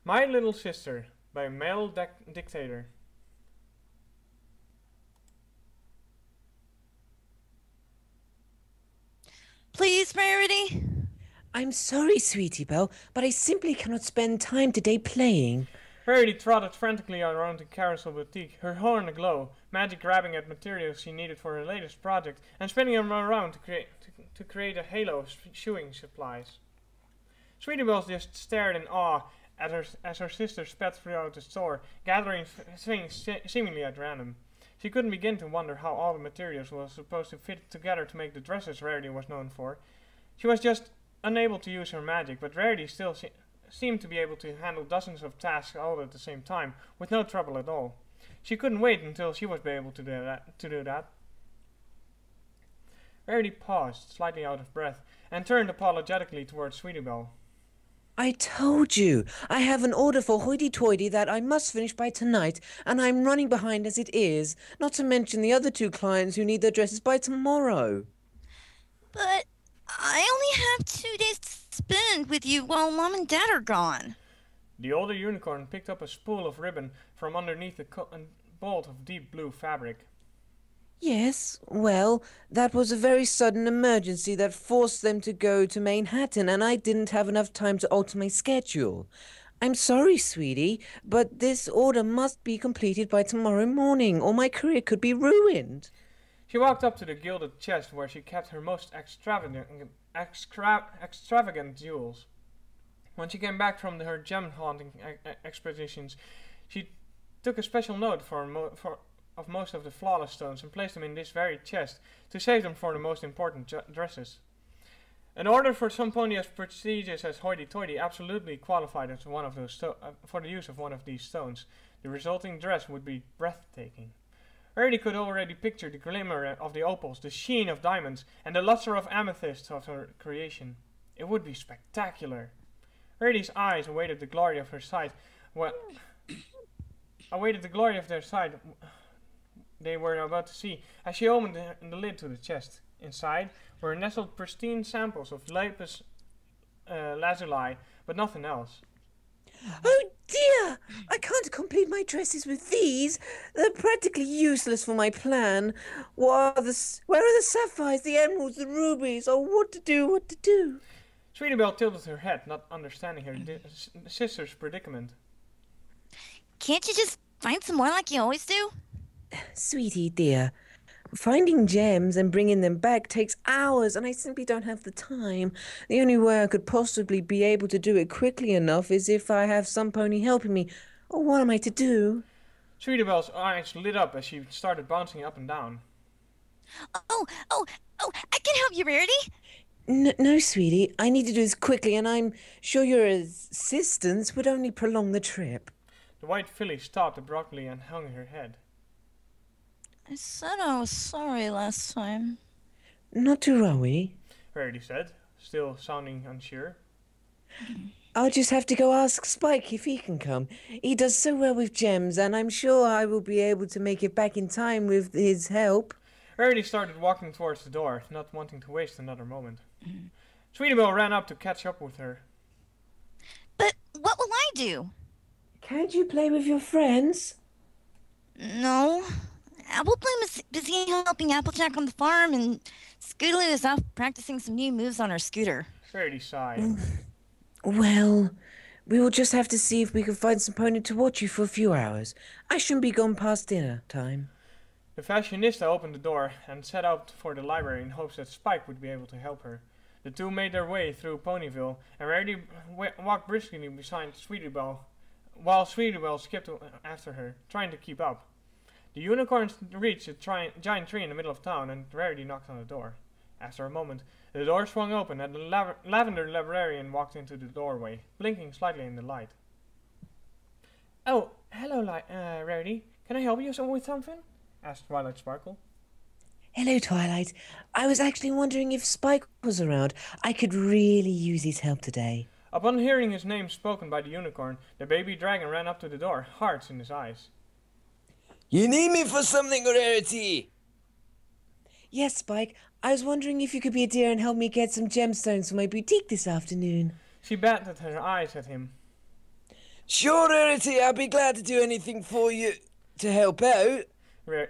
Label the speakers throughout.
Speaker 1: My Little Sister by Male Dictator.
Speaker 2: Please, Rarity?
Speaker 3: I'm sorry, sweetie Belle, but I simply cannot spend time today playing.
Speaker 1: Rarity trotted frantically around the carousel boutique, her horn aglow, magic grabbing at materials she needed for her latest project, and spinning them around to create a halo of shoeing supplies. Sweetie Bells just stared in awe at her as her sister sped throughout the store, gathering things seemingly at random. She couldn't begin to wonder how all the materials were supposed to fit together to make the dresses Rarity was known for. She was just unable to use her magic, but Rarity still seemed to be able to handle dozens of tasks all at the same time, with no trouble at all. She couldn't wait until she was able to do that. Rarity paused, slightly out of breath, and turned apologetically towards Sweetie Belle.
Speaker 3: I told you, I have an order for hoity-toity that I must finish by tonight, and I'm running behind as it is, not to mention the other two clients who need their dresses by tomorrow.
Speaker 2: But I only have 2 days to spend with you while Mom and Dad are gone.
Speaker 1: The older unicorn picked up a spool of ribbon from underneath a bolt of deep blue fabric.
Speaker 3: Yes, well, that was a very sudden emergency that forced them to go to Manhattan, and I didn't have enough time to alter my schedule. I'm sorry, sweetie, but this order must be completed by tomorrow morning, or my career could be ruined.
Speaker 1: She walked up to the gilded chest where she kept her most extravagant jewels. When she came back from her gem-haunting expeditions, she took a special note of most of the flawless stones and placed them in this very chest to save them for the most important dresses. An order for something as prestigious as hoity-toity absolutely qualified as one of those for the use of one of these stones. The resulting dress would be breathtaking. Rarity could already picture the glimmer of the opals, the sheen of diamonds, and the luster of amethysts of her creation. It would be spectacular. Rarity's eyes awaited the glory of her sight. Awaited the glory of their sight they were about to see as she opened the lid to the chest. Inside were nestled pristine samples of lapis lazuli, but nothing else.
Speaker 3: Oh dear! I can't complete my dresses with these. They're practically useless for my plan. Where are the sapphires, the emeralds, the rubies? Oh, what to do, what to do?
Speaker 1: Sweetie Belle tilted her head, not understanding her sister's predicament.
Speaker 2: Can't you just find some more like you always do?
Speaker 3: Sweetie dear, finding gems and bringing them back takes hours, and I simply don't have the time. The only way I could possibly be able to do it quickly enough is if I have some pony helping me. Oh, what am I to do?
Speaker 1: Sweetie Belle's eyes lit up as she started bouncing up and down.
Speaker 2: Oh, I can help you, Rarity.
Speaker 3: No, sweetie, I need to do this quickly, and I'm sure your assistance would only prolong the trip.
Speaker 1: The white filly stopped abruptly and hung her head.
Speaker 2: I said I was sorry last time.
Speaker 3: Not to worry.
Speaker 1: Rarity said, still sounding unsure.
Speaker 3: I'll just have to go ask Spike if he can come. He does so well with gems, and I'm sure I will be able to make it back in time with his help.
Speaker 1: Rarity started walking towards the door, not wanting to waste another moment. Sweetie Belle ran up to catch up with her.
Speaker 2: But what will I do?
Speaker 3: Can't you play with your friends?
Speaker 2: No. Appleplum is busy helping Applejack on the farm, and Scootaloo is off practicing some new moves on her scooter.
Speaker 1: Rarity sighed.
Speaker 3: Well, we will just have to see if we can find some pony to watch you for a few hours. I shouldn't be gone past dinner time.
Speaker 1: The fashionista opened the door and set out for the library in hopes that Spike would be able to help her. The two made their way through Ponyville, and Rarity walked briskly beside Sweetie Belle, while Sweetie Belle skipped after her, trying to keep up. The unicorns reached a giant tree in the middle of town, and Rarity knocked on the door. After a moment, the door swung open, and the lavender librarian walked into the doorway, blinking slightly in the light. "Oh, hello, Rarity. Can I help you with something?" asked Twilight Sparkle.
Speaker 3: Hello, Twilight. I was actually wondering if Spike was around. I could really use his help today.
Speaker 1: Upon hearing his name spoken by the unicorn, the baby dragon ran up to the door, hearts in his eyes.
Speaker 4: You need me for something, Rarity?
Speaker 3: Yes, Spike. I was wondering if you could be a dear and help me get some gemstones for my boutique this afternoon.
Speaker 1: She batted her eyes at him.
Speaker 4: Sure, Rarity, I'll be glad to do anything for you to help out.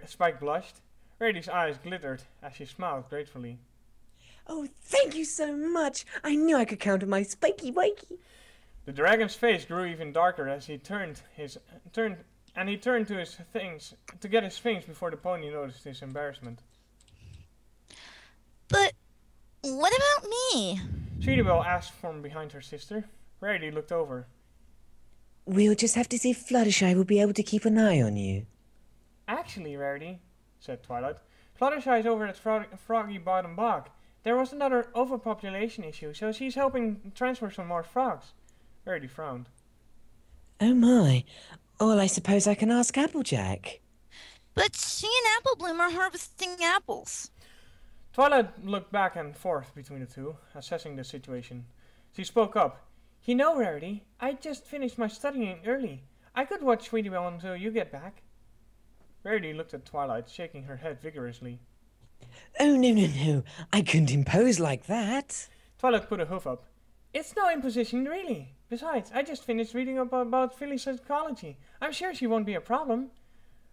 Speaker 1: Spike blushed. Rarity's eyes glittered as she smiled gratefully.
Speaker 3: Oh, thank you so much. I knew I could count on my spiky wakey.
Speaker 1: The dragon's face grew even darker as he turned to his things to get his things before the pony noticed his embarrassment.
Speaker 2: But what about me?
Speaker 1: Sweetie Belle asked from behind her sister. Rarity looked over.
Speaker 3: We'll just have to see if Fluttershy will be able to keep an eye on you.
Speaker 1: Actually, Rarity, said Twilight, Fluttershy's over at Froggy Bottom Bog. There was another overpopulation issue, so she's helping transfer some more frogs. Rarity frowned.
Speaker 3: Oh my. Well, I suppose I can ask Applejack.
Speaker 2: But she and Apple Bloom are harvesting apples.
Speaker 1: Twilight looked back and forth between the two, assessing the situation. She spoke up. You know, Rarity, I just finished my studying early. I could watch Sweetie Belle until you get back. Rarity looked at Twilight, shaking her head vigorously.
Speaker 3: Oh, no. I couldn't impose like that.
Speaker 1: Twilight put a hoof up. It's no imposition, really. Besides, I just finished reading up about Philly's psychology. I'm sure she won't be a problem.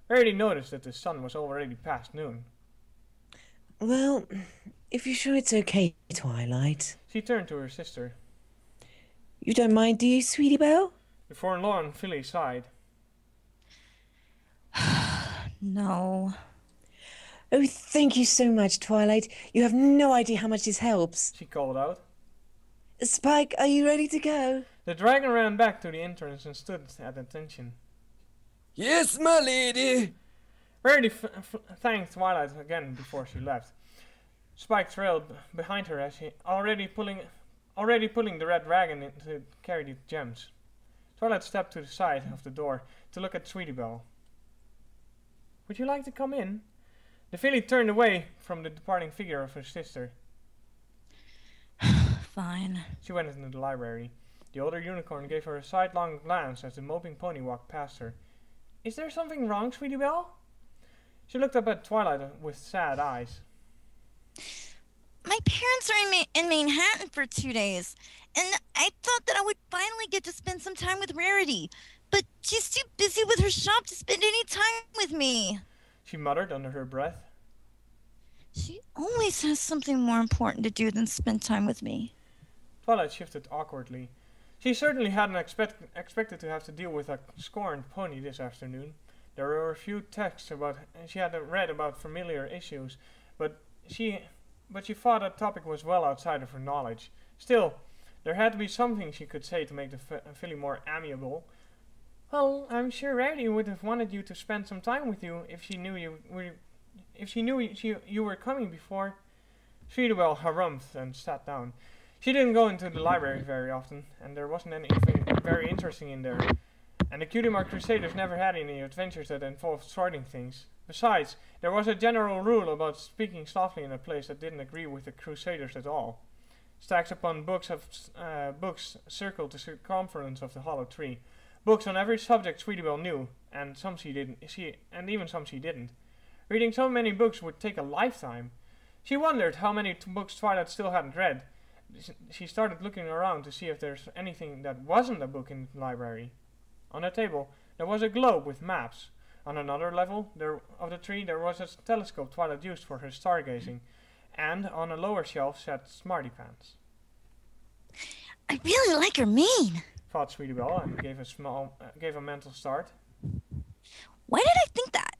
Speaker 1: Rarity noticed that the sun was already past noon.
Speaker 3: Well, if you're sure it's okay, Twilight.
Speaker 1: She turned to her sister.
Speaker 3: You don't mind, do you, Sweetie Belle?
Speaker 1: The forlorn Philly sighed.
Speaker 2: No.
Speaker 3: Oh, thank you so much, Twilight. You have no idea how much this helps.
Speaker 1: She called out.
Speaker 3: Spike, are you ready to go?
Speaker 1: The dragon ran back to the entrance and stood at attention.
Speaker 4: Yes, my lady.
Speaker 1: Rarity thanked Twilight again before she left. Spike trailed behind her as she already pulling the red dragon in to carry the gems. Twilight stepped to the side of the door to look at Sweetie Belle. Would you like to come in? The filly turned away from the departing figure of her sister.
Speaker 2: Fine.
Speaker 1: She went into the library. The older unicorn gave her a sidelong glance as the moping pony walked past her. Is there something wrong, Sweetie Belle? She looked up at Twilight with sad eyes.
Speaker 2: My parents are in Manhattan for 2 days, and I thought that I would finally get to spend some time with Rarity, but she's too busy with her shop to spend any time with me.
Speaker 1: She muttered under her breath.
Speaker 2: She always has something more important to do than spend time with me.
Speaker 1: Twilight shifted awkwardly. She certainly hadn't expected to have to deal with a scorned pony this afternoon. There were a few texts she had read about familiar issues, but she thought that topic was well outside of her knowledge. Still, there had to be something she could say to make the filly more amiable. Well, I'm sure Rarity would have wanted you to spend some time with you if she knew you were coming before. Sweetie Belle harumphed and sat down. She didn't go into the library very often, and there wasn't anything very interesting in there. And the Cutie Mark Crusaders never had any adventures that involved sorting things. Besides, there was a general rule about speaking softly in a place that didn't agree with the Crusaders at all. Stacks upon books circled the circumference of the hollow tree. Books on every subject Sweetie Belle knew, and some she didn't. Even some she didn't. Reading so many books would take a lifetime. She wondered how many books Twilight still hadn't read. She started looking around to see if there's anything that wasn't a book in the library. On a table, there was a globe with maps. On another level of the tree, there was a telescope Twilight used for her stargazing. And on a lower shelf sat Smarty Pants.
Speaker 2: I really like her mane.
Speaker 1: Thought Sweetie Belle and gave a mental start.
Speaker 2: Why did I think that?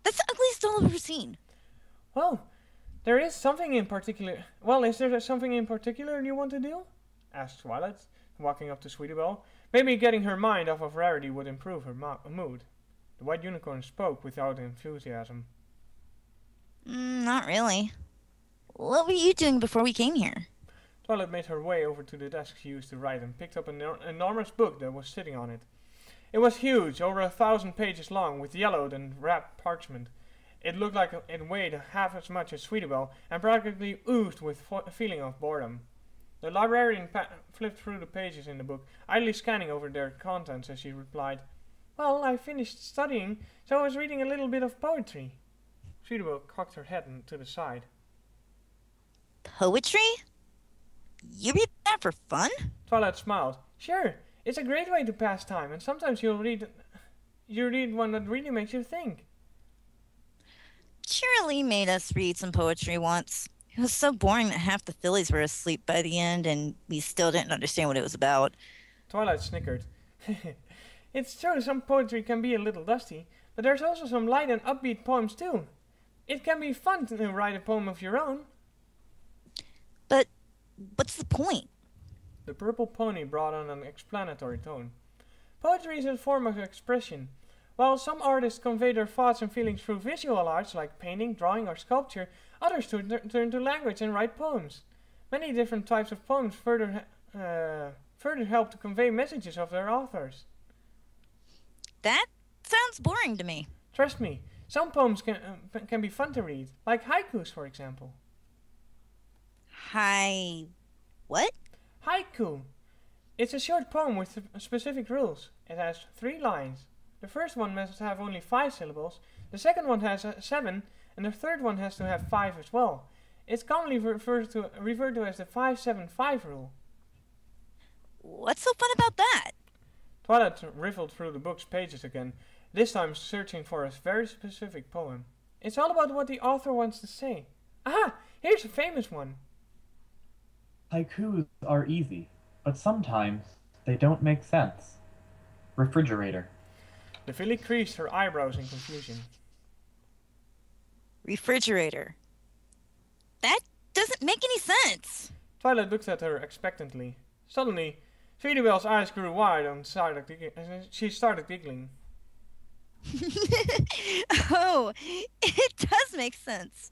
Speaker 2: That's the ugliest doll I've ever seen.
Speaker 1: Well, there is something in particular. Well, is there something in particular you want to do? Asked Twilight, walking up to Sweetie Belle. Maybe getting her mind off of Rarity would improve her mood. The white unicorn spoke without enthusiasm.
Speaker 2: Not really. What were you doing before we came here?
Speaker 1: Twilight made her way over to the desk she used to write and picked up an enormous book that was sitting on it. It was huge, over 1,000 pages long, with yellowed and wrapped parchment. It looked like it weighed half as much as Sweetie Belle and practically oozed with a feeling of boredom. The librarian flipped through the pages in the book, idly scanning over their contents as she replied, Well, I finished studying, so I was reading a little bit of poetry. Sweetie Belle cocked her head to the side.
Speaker 2: Poetry? You read that for fun?
Speaker 1: Twilight smiled. Sure, It's a great way to pass time, and sometimes you read one that really makes you think.
Speaker 2: Shirley made us read some poetry once. It was so boring that half the fillies were asleep by the end, and we still didn't understand what it was about.
Speaker 1: Twilight snickered. It's true, some poetry can be a little dusty, but there's also some light and upbeat poems too. It can be fun to write a poem of your own.
Speaker 2: But what's the point?
Speaker 1: The purple pony brought on an explanatory tone. Poetry is a form of expression. While some artists convey their thoughts and feelings through visual arts like painting, drawing, or sculpture, others turn to language and write poems. Many different types of poems further help to convey messages of their authors.
Speaker 2: That sounds boring to me.
Speaker 1: Trust me, some poems can be fun to read, like haikus, for example.
Speaker 2: What?
Speaker 1: Haiku. It's a short poem with specific rules. It has 3 lines. The first one must have only 5 syllables, the second one has 7, and the third one has to have 5 as well. It's commonly referred to as the 5-7-5 rule.
Speaker 2: What's so fun about that?
Speaker 1: Twilight riffled through the book's pages again, this time searching for a very specific poem. It's all about what the author wants to say. Aha! Here's a famous one.
Speaker 5: Haikus are easy, but sometimes they don't make sense. Refrigerator.
Speaker 1: The filly creased her eyebrows in confusion.
Speaker 2: Refrigerator. That doesn't make any sense.
Speaker 1: Twilight looked at her expectantly. Suddenly, Sweetie Belle's eyes grew wide and she started giggling.
Speaker 2: Oh, it does make sense.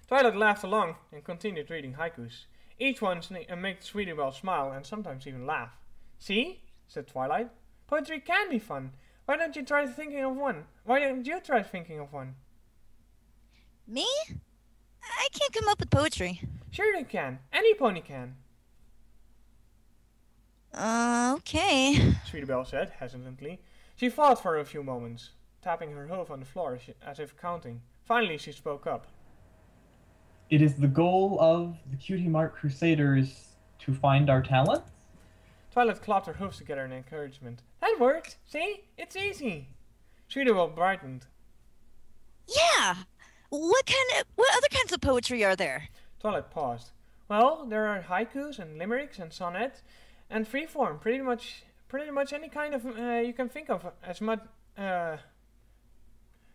Speaker 1: Twilight laughed along and continued reading haikus. Each one made Sweetie Belle smile and sometimes even laugh. See? Said Twilight. Poetry can be fun. Why don't you try thinking of one? Why don't you try thinking of one?
Speaker 2: Me? I can't come up with poetry.
Speaker 1: Sure you can. Any pony can.
Speaker 2: Okay.
Speaker 1: Sweetie Belle said, hesitantly. She thought for a few moments, tapping her hoof on the floor as if counting. Finally she spoke up.
Speaker 5: It is the goal of the Cutie Mark Crusaders to find our talents?
Speaker 1: Twilight clapped her hoofs together in encouragement. That worked! See? It's easy! Sweetie Belle brightened.
Speaker 2: Yeah! What other kinds of poetry are there?
Speaker 1: Twilight paused. Well, there are haikus and limericks and sonnets and freeform. Pretty much any kind of you can think of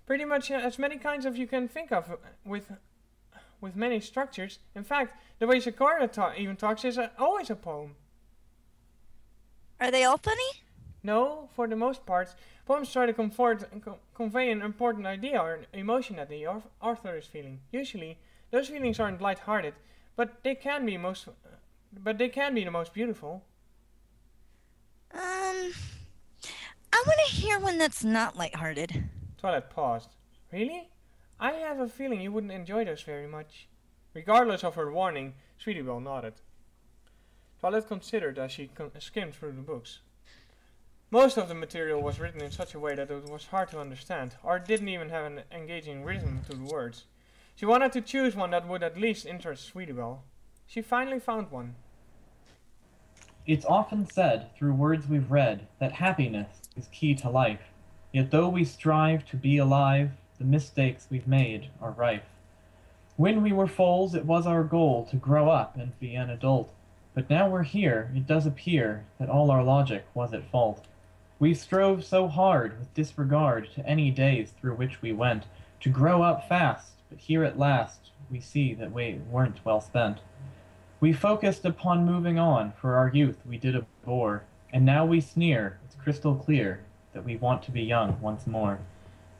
Speaker 1: pretty much as many kinds of you can think of with many structures. In fact, the way Sakura even talks is always a poem.
Speaker 2: Are they all funny?
Speaker 1: No, for the most part, poems try to convey an important idea or an emotion that the author is feeling. Usually, those feelings aren't light-hearted, but they can be the most beautiful.
Speaker 2: I want to hear one that's not lighthearted.
Speaker 1: Twilight paused. Really? I have a feeling you wouldn't enjoy those very much. Regardless of her warning, Sweetie Belle nodded. Twilight considered as she skimmed through the books. Most of the material was written in such a way that it was hard to understand, or didn't even have an engaging rhythm to the words. She wanted to choose one that would at least interest Sweetie Belle. She finally found one.
Speaker 5: It's often said, through words we've read, that happiness is key to life. Yet though we strive to be alive, the mistakes we've made are rife. When we were foals, it was our goal to grow up and be an adult. But now we're here, it does appear that all our logic was at fault. We strove so hard, with disregard to any days through which we went, to grow up fast, but here at last we see that we weren't well spent. We focused upon moving on, for our youth we did abhor, and now we sneer, it's crystal clear, that we want to be young once more.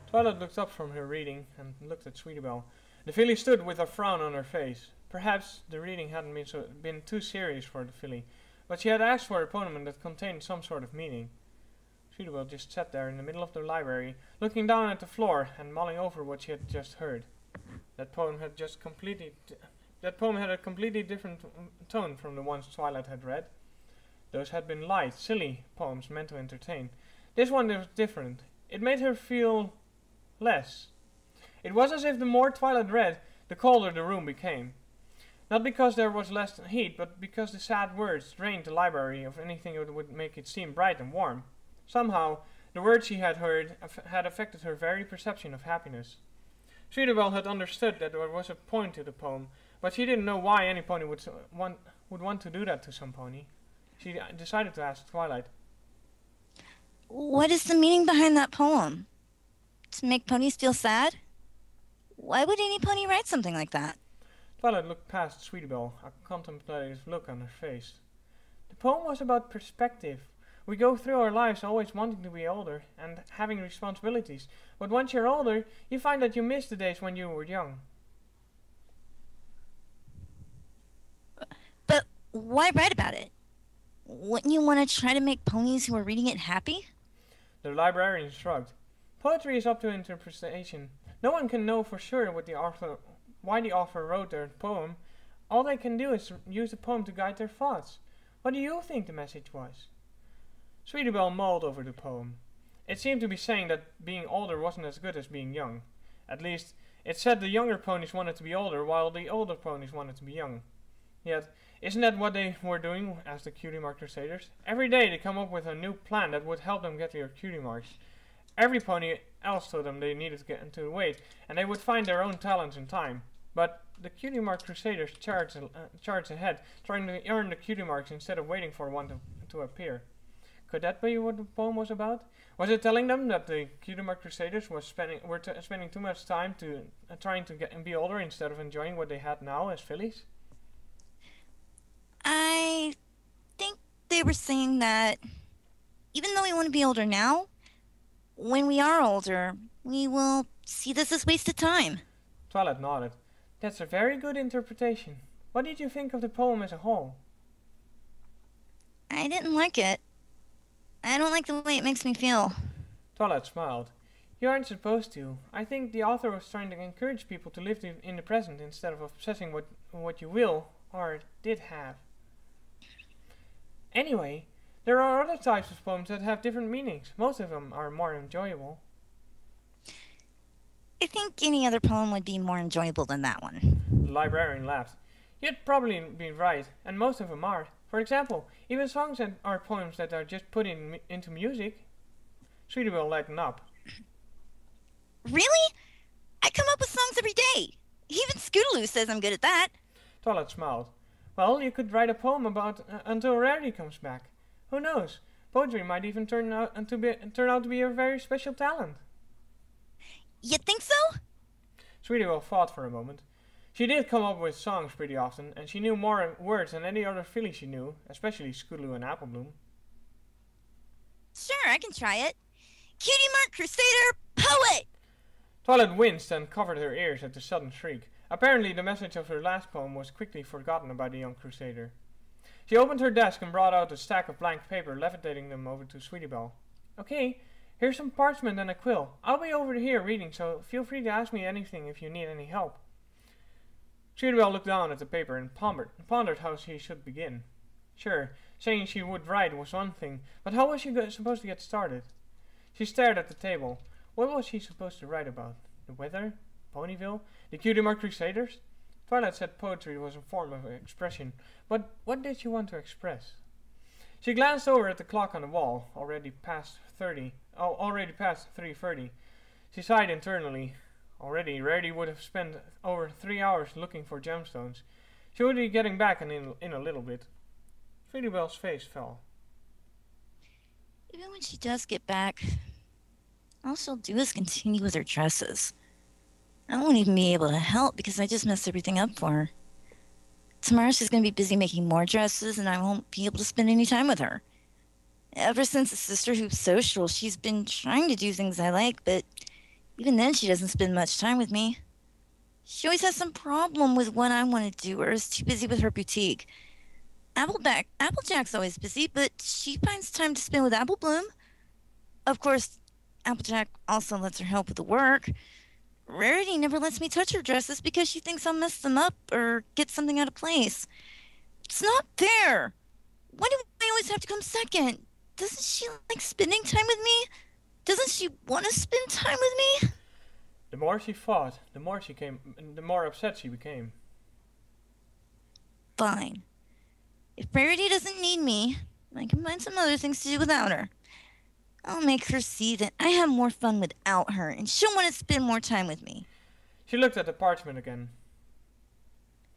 Speaker 1: Twilight looked up from her reading and looked at Sweetie Belle. The filly stood with a frown on her face. Perhaps the reading hadn't been too serious for the filly, but she had asked for a poem that contained some sort of meaning. Sweetie Belle just sat there in the middle of the library, looking down at the floor and mulling over what she had just heard. That poem had a completely different tone from the ones Twilight had read. Those had been light, silly poems meant to entertain. This one was different. It made her feel less. It was as if the more Twilight read, the colder the room became. Not because there was less heat, but because the sad words drained the library of anything that would make it seem bright and warm. Somehow, the words she had heard had affected her very perception of happiness. Sweetabelle had understood that there was a point to the poem, but she didn't know why any pony would want to do that to some pony. She decided to ask Twilight.
Speaker 2: What is the meaning behind that poem? To make ponies feel sad? Why would any pony write something like that?
Speaker 1: Twilight looked past Sweetabelle, a contemplative look on her face. The poem was about perspective. We go through our lives always wanting to be older and having responsibilities, but once you're older, you find that you miss the days when you were young.
Speaker 2: But why write about it? Wouldn't you want to try to make ponies who are reading it happy?
Speaker 1: The librarian shrugged. Poetry is up to interpretation. No one can know for sure why the author wrote their poem. All they can do is use the poem to guide their thoughts. What do you think the message was? Sweetabelle mulled over the poem. It seemed to be saying that being older wasn't as good as being young. At least, it said the younger ponies wanted to be older, while the older ponies wanted to be young. Yet, isn't that what they were doing as the Cutie Mark Crusaders? Every day they come up with a new plan that would help them get their cutie marks. Every pony else told them they needed to get into the weight, and they would find their own talents in time. But the Cutie Mark Crusaders charged ahead, trying to earn the cutie marks instead of waiting for one to appear. Could that be what the poem was about? Was it telling them that the Cutie Mark Crusaders were spending too much time trying to get and be older instead of enjoying what they had now as fillies?
Speaker 2: I think they were saying that even though we want to be older now, when we are older, we will see this as wasted time.
Speaker 1: Twilight nodded. That's a very good interpretation. What did you think of the poem as a whole?
Speaker 2: I didn't like it. I don't like the way it makes me feel.
Speaker 1: Twilight smiled. You aren't supposed to. I think the author was trying to encourage people to live in the present instead of obsessing what you will or did have. Anyway, there are other types of poems that have different meanings. Most of them are more enjoyable.
Speaker 2: I think any other poem would be more enjoyable than that one.
Speaker 1: The librarian laughed. You'd probably be right, and most of them are. For example, even songs are poems that are just put into music. Sweetabelle lightened up.
Speaker 2: Really? I come up with songs every day. Even Scootaloo says I'm good at that.
Speaker 1: Twilight smiled. Well, you could write a poem about until Rarity comes back. Who knows? Poetry might even turn out to be a very special talent.
Speaker 2: You think so?
Speaker 1: Sweetabelle thought for a moment. She did come up with songs pretty often, and she knew more words than any other filly she knew, especially Scootaloo and Applebloom.
Speaker 2: Sure, I can try it. Cutie Mark Crusader Poet!
Speaker 1: Twilight winced and covered her ears at the sudden shriek. Apparently the message of her last poem was quickly forgotten by the young crusader. She opened her desk and brought out a stack of blank paper, levitating them over to Sweetabelle. Okay, here's some parchment and a quill. I'll be over here reading, so feel free to ask me anything if you need any help. Sweetabelle looked down at the paper and pondered how she should begin. Sure, saying she would write was one thing, but how was she supposed to get started? She stared at the table. What was she supposed to write about? The weather? Ponyville? The Cutie Mark Crusaders? Twilight said poetry was a form of expression, but what did she want to express? She glanced over at the clock on the wall, already past 3:30. She sighed internally. Already, Rarity would have spent over 3 hours looking for gemstones. She would be getting back in a little bit. Sweetabelle's face fell.
Speaker 2: Even when she does get back, all she'll do is continue with her dresses. I won't even be able to help because I just messed everything up for her. Tomorrow she's going to be busy making more dresses and I won't be able to spend any time with her. Ever since the sister who's social, she's been trying to do things I like, but even then she doesn't spend much time with me. She always has some problem with what I want to do or is too busy with her boutique. Applejack's always busy, but she finds time to spend with Applebloom. Of course, Applejack also lets her help with the work. Rarity never lets me touch her dresses because she thinks I'll mess them up or get something out of place. It's not fair. Why do I always have to come second? Doesn't she like spending time with me? Doesn't she want to spend time with me?
Speaker 1: The more she fought, the more upset she became.
Speaker 2: fine. If Rarity doesn't need me, I can find some other things to do without her. I'll make her see that I have more fun without her, and she'll want to spend more time with me.
Speaker 1: She looked at the parchment again.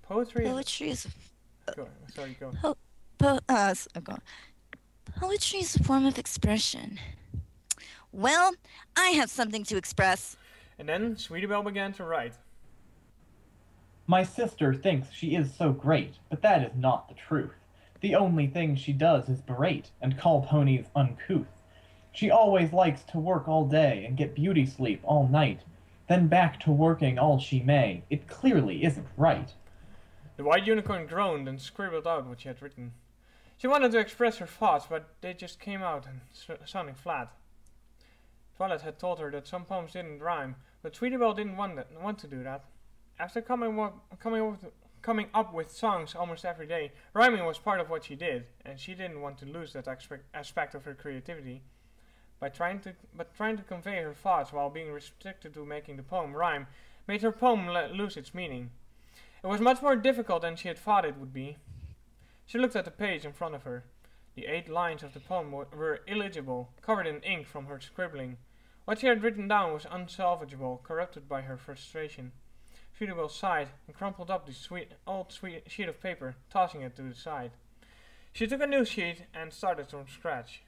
Speaker 1: Poetry
Speaker 2: Poetry
Speaker 1: Go. Sorry, go.
Speaker 2: Poetry is a form of expression. Well, I have something to express.
Speaker 1: And then Sweetie Belle began to write.
Speaker 5: My sister thinks she is so great, but that is not the truth. The only thing she does is berate and call ponies uncouth. She always likes to work all day and get beauty sleep all night, then back to working all she may. It clearly isn't right.
Speaker 1: The white unicorn groaned and scribbled out what she had written. She wanted to express her thoughts, but they just came out and sounding flat. Twilight had told her that some poems didn't rhyme, but Sweetie Belle didn't want to do that. After coming up with songs almost every day, rhyming was part of what she did, and she didn't want to lose that aspect of her creativity. But trying to convey her thoughts while being restricted to making the poem rhyme made her poem lose its meaning. It was much more difficult than she had thought it would be. She looked at the page in front of her. The 8 lines of the poem were illegible, covered in ink from her scribbling. What she had written down was unsalvageable, corrupted by her frustration. Sweetie Belle sighed and crumpled up the old sheet of paper, tossing it to the side. She took a new sheet and started from scratch.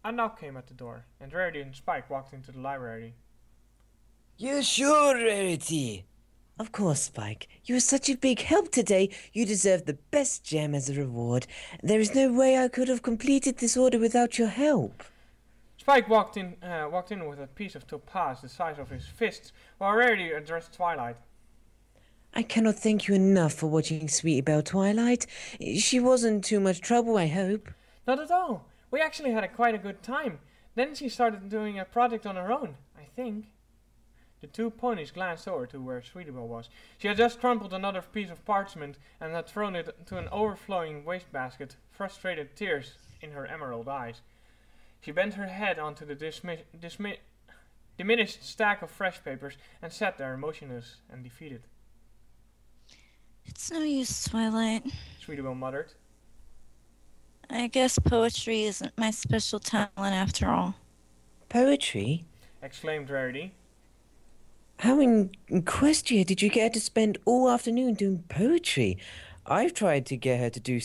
Speaker 1: A knock came at the door, and Rarity and Spike walked into the library.
Speaker 4: You sure, Rarity?
Speaker 3: Of course, Spike. You were such a big help today. You deserve the best gem as a reward. There is no way I could have completed this order without your help.
Speaker 1: Spike walked in with a piece of topaz the size of his fist, while Rarity addressed Twilight.
Speaker 3: I cannot thank you enough for watching Sweetie Belle, Twilight. She wasn't too much trouble, I hope.
Speaker 1: Not at all. We actually had quite a good time. Then she started doing a project on her own, I think. The 2 ponies glanced over to where Sweetie Belle was. She had just crumpled another piece of parchment and had thrown it to an overflowing wastebasket, frustrated tears in her emerald eyes. She bent her head onto the diminished stack of fresh papers and sat there motionless and defeated.
Speaker 2: It's no use, Twilight.
Speaker 1: Sweetie Belle muttered.
Speaker 2: I guess poetry isn't my special talent after all.
Speaker 3: Poetry?
Speaker 1: Exclaimed Rarity.
Speaker 3: How in Equestria did you get her to spend all afternoon doing poetry? I've tried to get her to do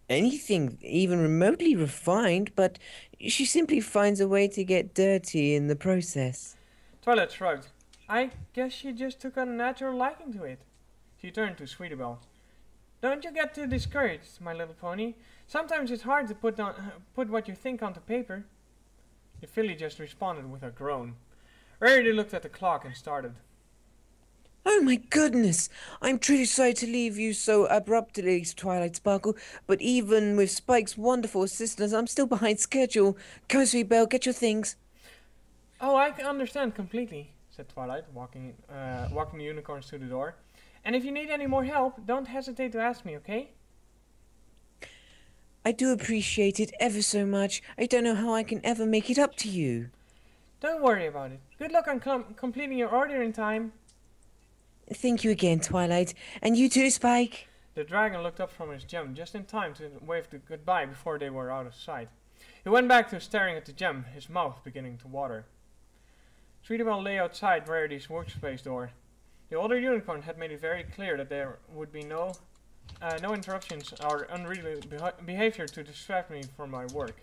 Speaker 3: anything even remotely refined, but she simply finds a way to get dirty in the process.
Speaker 1: Twilight shrugged. I guess she just took a natural liking to it. She turned to Sweetie Belle. Don't you get too discouraged, my little pony. Sometimes it's hard to put what you think onto paper. The filly just responded with a groan. Rarity looked at the clock and started.
Speaker 3: Oh my goodness! I'm truly sorry to leave you so abruptly, Twilight Sparkle, but even with Spike's wonderful assistance, I'm still behind schedule. Come, Sweet Belle, get your things.
Speaker 1: Oh, I can understand completely, said Twilight, walking the unicorns to the door. And if you need any more help, don't hesitate to ask me, okay?
Speaker 3: I do appreciate it ever so much. I don't know how I can ever make it up to you.
Speaker 1: Don't worry about it. Good luck on completing your order in time.
Speaker 3: Thank you again, Twilight. And you too, Spike.
Speaker 1: The dragon looked up from his gem just in time to wave goodbye before they were out of sight. He went back to staring at the gem, his mouth beginning to water. Sweetie Belle lay outside Rarity's workspace door. The older unicorn had made it very clear that there would be no interruptions or unruly behavior to distract me from my work.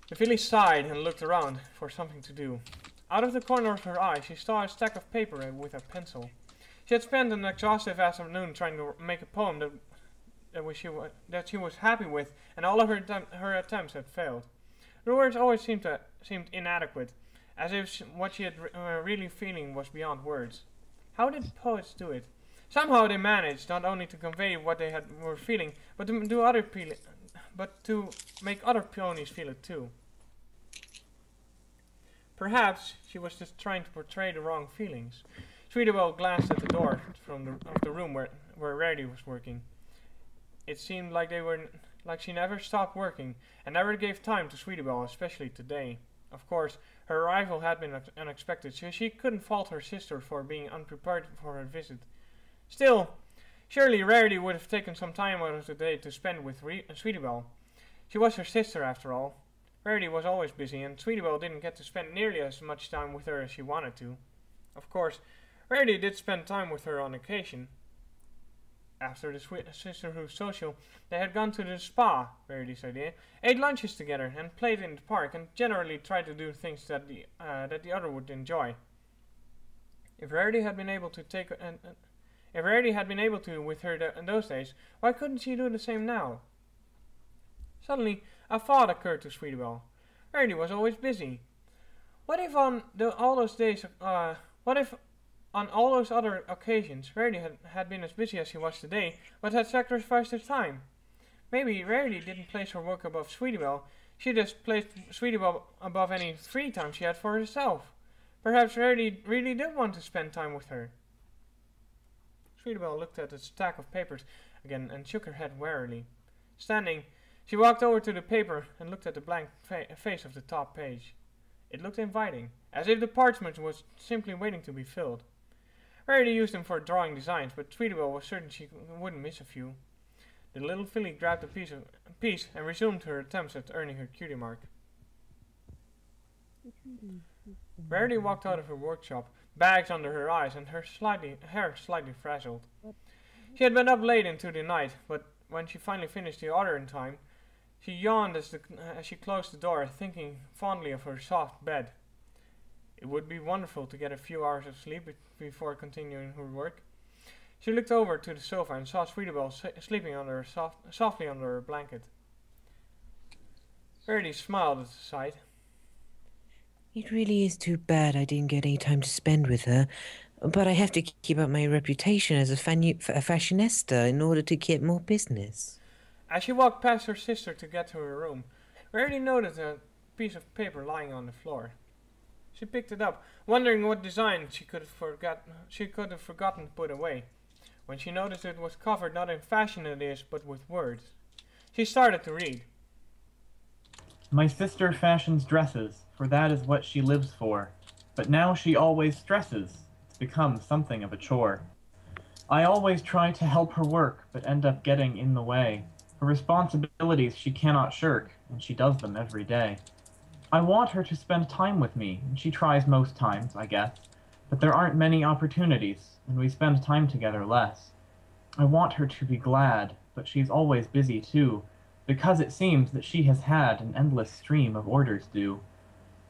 Speaker 1: The filly sighed and looked around for something to do. Out of the corner of her eye, she saw a stack of paper with a pencil. She had spent an exhaustive afternoon trying to make a poem that she was happy with, and all of her attempts had failed. Her words always seemed inadequate, as if what she had really feeling was beyond words. How did poets do it? Somehow they managed not only to convey what they were feeling, but to make other ponies feel it too. Perhaps she was just trying to portray the wrong feelings. Sweetie Belle glanced at the door of the room where Rarity was working. It seemed like she never stopped working and never gave time to Sweetie Belle, especially today. Of course, her arrival had been unexpected, so she couldn't fault her sister for being unprepared for her visit. Still, Surely Rarity would have taken some time out of the day to spend with Sweetie Belle. She was her sister after all. Rarity was always busy, and Sweetie Belle didn't get to spend nearly as much time with her as she wanted to. Of course, Rarity did spend time with her on occasion. After the sisterhood social, they had gone to the spa, Rarity's idea, ate lunches together, and played in the park, and generally tried to do things that the other would enjoy. If Rarity had been able to with her in those days, why couldn't she do the same now? Suddenly, a thought occurred to Sweetie Belle. Rarity was always busy. What if on all those other occasions, Rarity had been as busy as she was today, but had sacrificed her time? Maybe Rarity didn't place her work above Sweetie Belle. She just placed Sweetie Belle above any free time she had for herself. Perhaps Rarity really did want to spend time with her. Sweetie Belle looked at the stack of papers again and shook her head warily. Standing, she walked over to the paper and looked at the blank face of the top page. It looked inviting, as if the parchment was simply waiting to be filled. Rarity used them for drawing designs, but Sweetie Belle was certain she wouldn't miss a few. The little filly grabbed a piece and resumed her attempts at earning her cutie mark. Rarity walked out of her workshop, bags under her eyes and her hair slightly frazzled. She had been up late into the night, but when she finally finished the order in time, she yawned as she closed the door, thinking fondly of her soft bed. It would be wonderful to get a few hours of sleep before continuing her work. She looked over to the sofa and saw Sweetie Belle sleeping softly under her blanket. Rarity smiled at the sight.
Speaker 3: It really is too bad I didn't get any time to spend with her, but I have to keep up my reputation as a fashionista in order to get more business.
Speaker 1: As she walked past her sister to get to her room, Rarity noticed a piece of paper lying on the floor. She picked it up, wondering what design she could have forgotten to put away, when she noticed it was covered not in fashion ideas, but with words. She started to read.
Speaker 5: My sister fashions dresses, for that is what she lives for. But now she always stresses. It's become something of a chore. I always try to help her work, but end up getting in the way. Her responsibilities she cannot shirk, and she does them every day. I want her to spend time with me, and she tries most times, I guess. But there aren't many opportunities, and we spend time together less. I want her to be glad, but she's always busy too, because it seems that she has had an endless stream of orders due.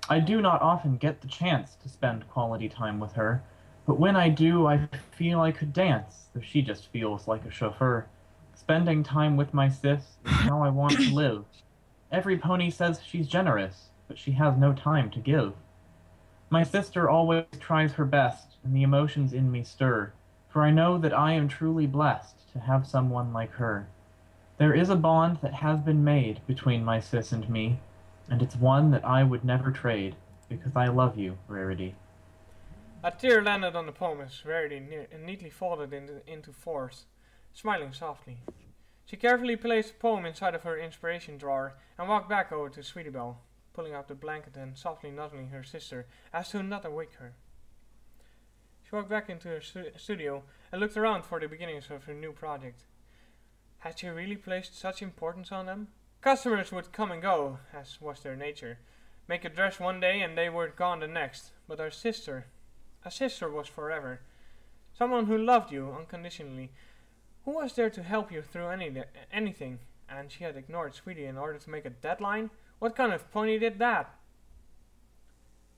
Speaker 5: I do not often get the chance to spend quality time with her, but when I do, I feel I could dance, though she just feels like a chauffeur. Spending time with my sis is how I want to live. Every pony says she's generous, but she has no time to give. My sister always tries her best, and the emotions in me stir, for I know that I am truly blessed to have someone like her. There is a bond that has been made between my sis and me, and it's one that I would never trade, because I love you, Rarity.
Speaker 1: A tear landed on the poem as Rarity neatly folded into fours, smiling softly. She carefully placed the poem inside of her inspiration drawer and walked back over to Sweetie Belle, pulling out the blanket and softly nuzzling her sister as to not awake her. She walked back into her studio and looked around for the beginnings of her new project. Had she really placed such importance on them? Customers would come and go, as was their nature. Make a dress one day and they were gone the next. But a sister was forever. Someone who loved you unconditionally. Who was there to help you through anything? And she had ignored Sweetie in order to make a deadline? What kind of pony did that?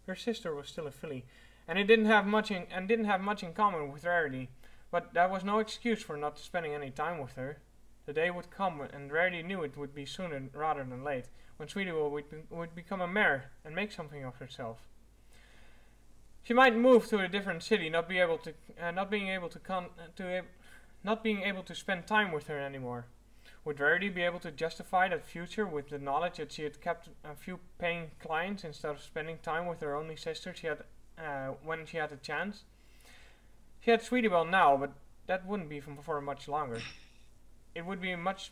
Speaker 1: Her sister was still a filly, and didn't have much in common with Rarity, but that was no excuse for not spending any time with her. The day would come, and Rarity knew it would be sooner rather than late, when Sweetie would become a mare and make something of herself. She might move to a different city, not being able to spend time with her anymore. Would Rarity be able to justify that future with the knowledge that she had kept a few paying clients instead of spending time with her only sister when she had the chance? She had Sweetie Belle now, but that wouldn't be for much longer. It would be much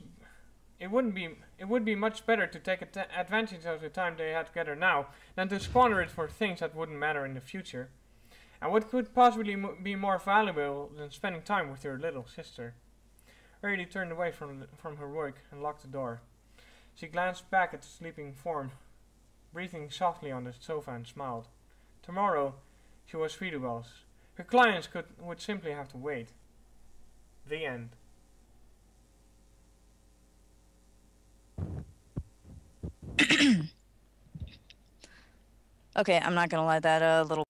Speaker 1: better to take advantage of the time they had together now than to squander it for things that wouldn't matter in the future. And what could possibly be more valuable than spending time with your little sister? Rarity turned away from her work and locked the door. She glanced back at the sleeping form, breathing softly on the sofa, and smiled. Tomorrow, she was free to Wells. Her clients would simply have to wait. The end.
Speaker 2: Okay, I'm not gonna lie, that little